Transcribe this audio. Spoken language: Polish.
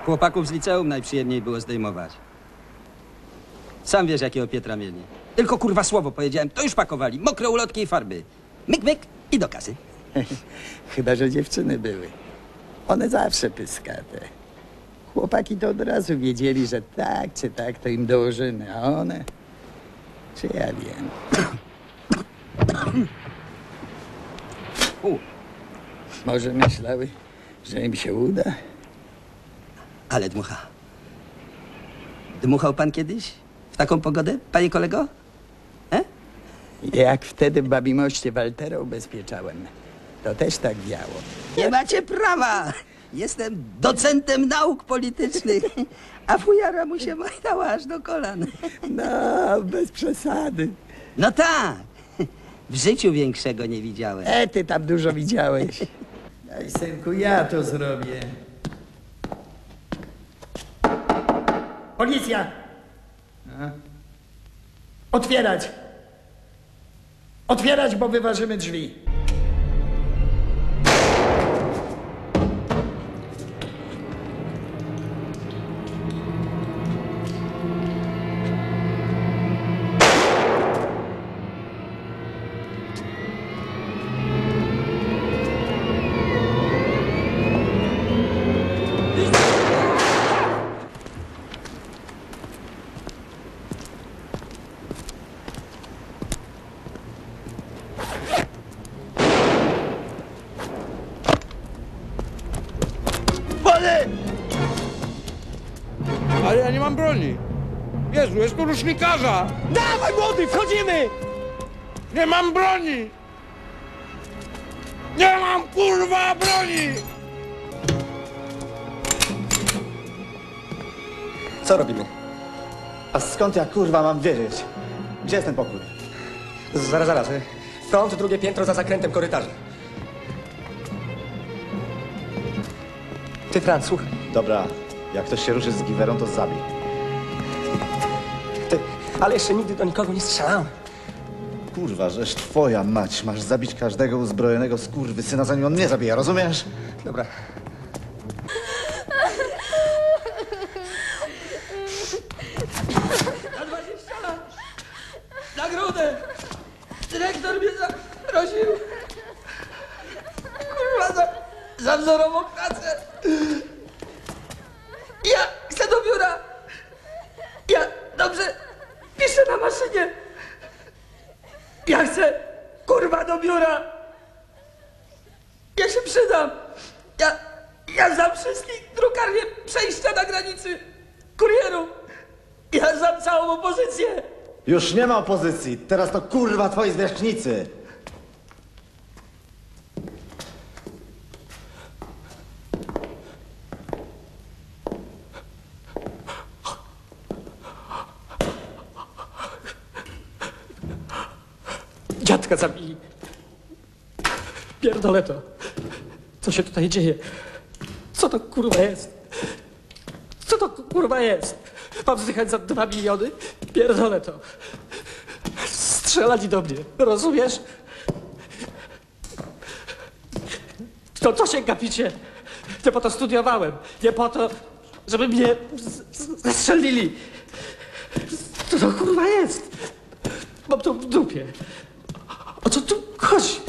Chłopaków z liceum najprzyjemniej było zdejmować. Sam wiesz, jakiego Pietra mieli. Tylko kurwa słowo powiedziałem, to już pakowali. Mokre ulotki i farby. Myk, myk i do kasy. Chyba że dziewczyny były. One zawsze pyskate. Chłopaki to od razu wiedzieli, że tak czy tak to im dołożymy, a one... Czy ja wiem? Może myślały, że im się uda? Ale dmucha. Dmuchał pan kiedyś? W taką pogodę, panie kolego? Jak wtedy w Babimoście Waltera ubezpieczałem, to też tak wiało. Nie macie prawa! Jestem docentem nauk politycznych, a fujara mu się majdała aż do kolan. No, bez przesady. No tak, w życiu większego nie widziałem. Ty tam dużo widziałeś. Daj, synku, ja to zrobię. Policja! Otwierać! Otwierać, bo wyważymy drzwi. Ale ja nie mam broni. Jezu, jest tu rusznikarza. Dawaj, młody, wchodzimy! Nie mam broni. Nie mam, kurwa, broni! Co robimy? A skąd ja kurwa mam wiedzieć? Gdzie jest ten pokój? Zaraz. Front, drugie piętro za zakrętem korytarza. Ty, Franc, słuchaj. Dobra, jak ktoś się ruszy z giwerą, to zabij. Ty, ale jeszcze nigdy do nikogo nie strzelałem. Kurwa, żeż twoja mać. Masz zabić każdego uzbrojonego skurwysyna, zanim on nie zabija, rozumiesz? Dobra. Na 20 lat! Nagrodę! Dyrektor mnie zaprosił! Kurwa, za wzorową pracę! Ja chcę do biura! Ja dobrze piszę na maszynie! Ja chcę, kurwa, do biura! Ja się przydam! Ja znam wszystkich drukarnie przejścia na granicy! Kurierów! Ja znam całą opozycję! Już nie ma opozycji. Teraz to kurwa twoi zwierzchnicy. Dziadka zabili. Pierdolę to. Co się tutaj dzieje? Co to kurwa jest? Co to kurwa jest? Mam zdychać za 2 miliony? Pierdolę to. Strzelali do mnie. Rozumiesz? To co się gapicie? Nie po to studiowałem. Nie po to, żeby mnie zastrzelili. Co to kurwa jest? Mam to w dupie. O co tu chodzi?